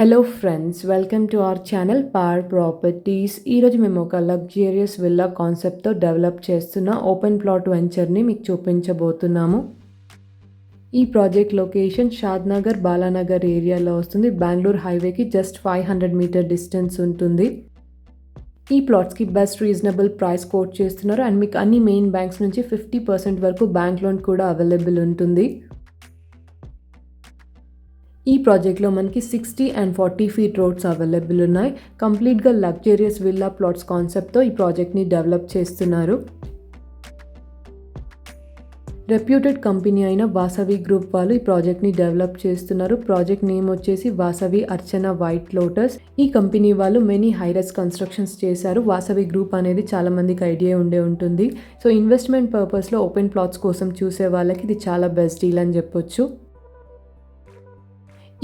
Hello friends, welcome to our channel power properties. ఈరోజు మేము ఒక లగ్జరియస్ విల్లా కాన్సెప్ట్తో డెవలప్ చేస్తున్న ఓపెన్ ప్లాట్ వెంచర్ని మీకు చూపించబోతున్నాము. ఈ ప్రాజెక్ట్ లొకేషన్ షాద్నగర్, బాలానగర్ ఏరియాలో వస్తుంది. బెంగళూరు హైవేకి జస్ట్ 500 మీటర్ డిస్టెన్స్ ఉంటుంది. ఈ ప్లాట్స్కి బెస్ట్ రీజనబుల్ ప్రైస్ కోట్ చేస్తున్నారు అండ్ మీకు అన్ని మెయిన్ బ్యాంక్స్ నుంచి 50% వరకు బ్యాంక్ లోన్ కూడా అవైలబుల్ ఉంటుంది. ఈ ప్రాజెక్ట్లో మనకి 60 అండ్ 40 ఫీట్ రోడ్స్ అవైలబుల్ ఉన్నాయి. కంప్లీట్గా లగ్జరియస్ విల్లా ప్లాట్స్ కాన్సెప్ట్తో ఈ ప్రాజెక్ట్ని డెవలప్ చేస్తున్నారు. రెప్యూటెడ్ కంపెనీ అయిన వాసవి గ్రూప్ వాళ్ళు ఈ ప్రాజెక్ట్ని డెవలప్ చేస్తున్నారు. ప్రాజెక్ట్ నేమ్ వచ్చేసి వాసవి అర్చన వైట్ లోటస్. ఈ కంపెనీ వాళ్ళు మెనీ హైరైజ్ కన్స్ట్రక్షన్స్ చేశారు. వాసవి గ్రూప్ అనేది చాలా మందికి ఐడియా ఉండే ఉంటుంది. సో ఇన్వెస్ట్మెంట్ పర్పస్లో ఓపెన్ ప్లాట్స్ కోసం చూసే వాళ్ళకి ఇది చాలా బెస్ట్ డీల్ అని చెప్పొచ్చు.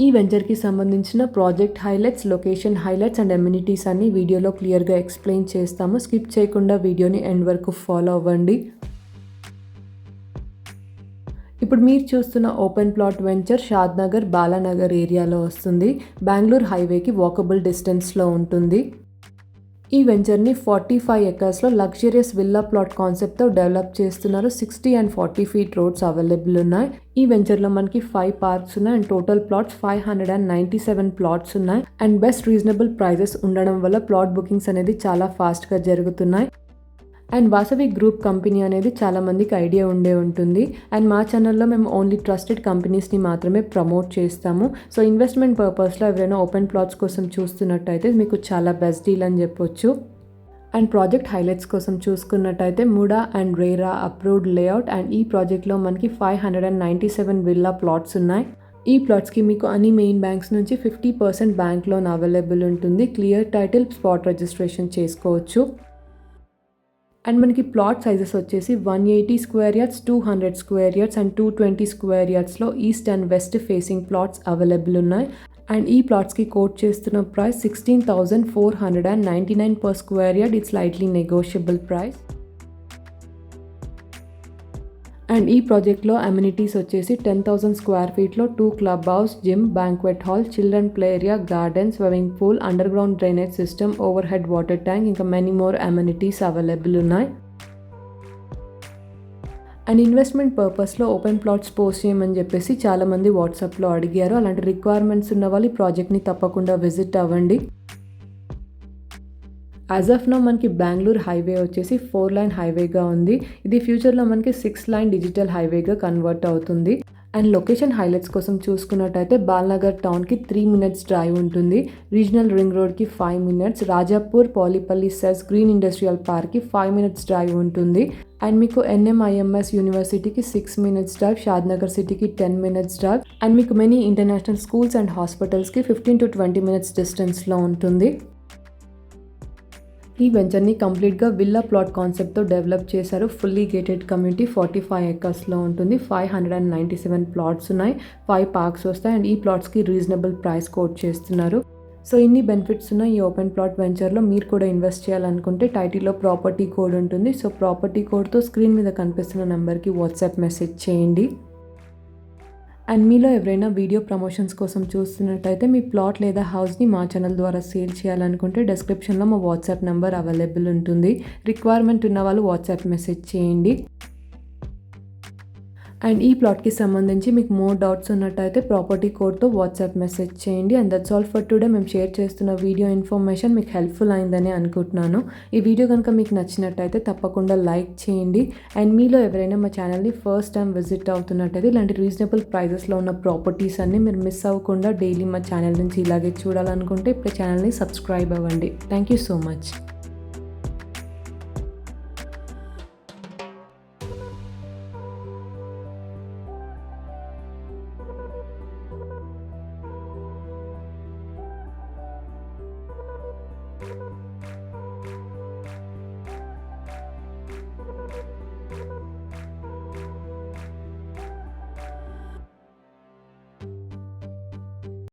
ఈ వెంచర్కి సంబంధించిన project highlights, location highlights and amenities అన్ని వీడియోలో క్లియర్గా ఎక్స్ప్లెయిన్ చేస్తాము. స్కిప్ చేయకుండా వీడియోని ఎండ్ వరకు ఫాలో అవ్వండి. ఇప్పుడు మీరు చూస్తున్న open plot venture Shadnagar, Balanagar ఏరియాలో వస్తుంది. బెంగళూరు హైవేకి వాకబుల్ డిస్టెన్స్లో ఉంటుంది. ఈ వెంచర్ని 45 ఎకర్స్లో లగ్జరియస్ విల్లా ప్లాట్ కాన్సెప్ట్తో డెవలప్ చేస్తున్నారు. 60 అండ్ 40 ఫీట్ రోడ్స్ అవైలబుల్ ఉన్నాయి. ఈ వెంచర్లో మనకి 5 పార్క్స్ ఉన్నాయి అండ్ టోటల్ ప్లాట్స్ 597 ప్లాట్స్ ఉన్నాయి అండ్ బెస్ట్ రీజనబుల్ ప్రైజెస్ ఉండడం వల్ల ప్లాట్ బుకింగ్స్ అనేది చాలా ఫాస్ట్గా జరుగుతున్నాయి. అండ్ వాసవి గ్రూప్ కంపెనీ అనేది చాలా మందికి ఐడియా ఉండే ఉంటుంది. అండ్ మా ఛానల్లో మేము ఓన్లీ ట్రస్టెడ్ కంపెనీస్ని మాత్రమే ప్రమోట్ చేస్తాము. సో ఇన్వెస్ట్మెంట్ పర్పస్లో ఎవరైనా ఓపెన్ ప్లాట్స్ కోసం చూస్తున్నట్టయితే మీకు చాలా బెస్ట్ డీల్ అని చెప్పొచ్చు. అండ్ ప్రాజెక్ట్ హైలైట్స్ కోసం చూసుకున్నట్టయితే MUDA and RERA approved layout and ఈ ప్రాజెక్ట్లో మనకి 597 విల్లా ప్లాట్స్ ఉన్నాయి. ఈ ప్లాట్స్కి మీకు అన్ని మెయిన్ బ్యాంక్స్ నుంచి 50% బ్యాంక్ లోన్ అవైలబుల్ ఉంటుంది. క్లియర్ టైటిల్, స్పాట్ రిజిస్ట్రేషన్ చేసుకోవచ్చు. అండ్ మనకి ప్లాట్ సైజెస్ వచ్చేసి 180 square yards, 200 square yards and 220 square యార్డ్స్లో east and west facing plots available ఉన్నాయి. అండ్ ఈ ప్లాట్స్కి కోట్ చేస్తున్న price 16,499 per square yard. It's slightly negotiable price. And ఈ ప్రాజెక్ట్లో అమ్యూనిటీస్ వచ్చేసి 10,000 స్క్వేర్ ఫీట్లో 2 club house, gym, banquet hall, children play area, garden, swimming pool, under ground drainage system, overhead water tank, ఇంకా many more amenities available ఉన్నాయి. And investment పర్పస్లో open plots post చేయమని చెప్పేసి చాలామంది వాట్సాప్లో అడిగారు. అలాంటి రిక్వైర్మెంట్స్ ఉన్న వాళ్ళు ఈ ప్రాజెక్ట్ని తప్పకుండా విజిట్ అవ్వండి. యాజ్ ఆఫ్ నో మనకి బెంగళూరు హైవే వచ్చేసి 4 లైన్ హైవేగా ఉంది. ఇది ఫ్యూచర్లో మనకి 6 లైన్ డిజిటల్ హైవేగా కన్వర్ట్ అవుతుంది. అండ్ లొకేషన్ హైలైట్స్ కోసం చూసుకున్నట్టయితే బాలనగర్ టౌన్కి 3 మినిట్స్ డ్రైవ్ ఉంటుంది. రీజనల్ రింగ్ రోడ్కి 5 minutes, Rajapur, Palipalli SEZ, green industrial పార్క్కి 5 మినిట్స్ డ్రైవ్ ఉంటుంది. అండ్ మీకు NMIMS యూనివర్సిటీకి 6 మినిట్స్ డ్రైవ్, షాద్నగర్ సిటీకి 10 మినిట్స్ డ్రైవ్ అండ్ మీకు మెనీ ఇంటర్నేషనల్ స్కూల్స్ అండ్ హాస్పిటల్స్కి 15 to 20 మినిట్స్ డిస్టెన్స్లో ఉంటుంది. ఈ వెంచర్ని కంప్లీట్గా విల్లా ప్లాట్ కాన్సెప్ట్తో డెవలప్ చేశారు. ఫుల్లీ గేటెడ్ కమ్యూనిటీ 45 ఎకర్స్లో ఉంటుంది. 597 ప్లాట్స్ ఉన్నాయి. 5 పార్క్స్ వస్తాయి అండ్ ఈ ప్లాట్స్కి రీజనబుల్ ప్రైస్ కోట్ చేస్తున్నారు. సో ఇన్ని బెనిఫిట్స్ ఉన్న ఈ ఓపెన్ ప్లాట్ వెంచర్లో మీరు కూడా ఇన్వెస్ట్ చేయాలనుకుంటే టైటిల్లో ప్రాపర్టీ కోడ్ ఉంటుంది. సో ప్రాపర్టీ కోడ్తో స్క్రీన్ మీద కనిపిస్తున్న నెంబర్కి వాట్సాప్ మెసేజ్ చేయండి. అండ్ మీలో ఎవరైనా వీడియో ప్రమోషన్స్ కోసం చూస్తున్నట్టయితే మీ ప్లాట్ లేదా హౌస్ని మా ఛానల్ ద్వారా సేల్ చేయాలనుకుంటే డిస్క్రిప్షన్లో మా వాట్సాప్ నెంబర్ అవైలబుల్ ఉంటుంది. రిక్వైర్మెంట్ ఉన్న వాళ్ళు వాట్సాప్ మెసేజ్ చేయండి. అండ్ ఈ ప్లాట్కి సంబంధించి మీకు మోర్ డౌట్స్ ఉన్నట్టయితే ప్రాపర్టీ కోడ్తో వాట్సాప్ మెసేజ్ చేయండి. And that's all for today. మేము షేర్ చేస్తున్న వీడియో ఇన్ఫర్మేషన్ మీకు హెల్ప్ఫుల్ అయిందని అనుకుంటున్నాను. ఈ వీడియో కనుక మీకు నచ్చినట్టయితే తప్పకుండా లైక్ చేయండి. అండ్ మీలో ఎవరైనా మా ఛానల్ని ఫస్ట్ టైం విజిట్ అవుతున్నట్టయితే ఇలాంటి రీజనబుల్ ప్రైజెస్లో ఉన్న ప్రాపర్టీస్ అన్ని మీరు మిస్ అవ్వకుండా డైలీ మా ఛానల్ నుంచి ఇలాగే చూడాలనుకుంటే ఇప్పుడు ఛానల్ని సబ్స్క్రైబ్ అవ్వండి. Thank you so much.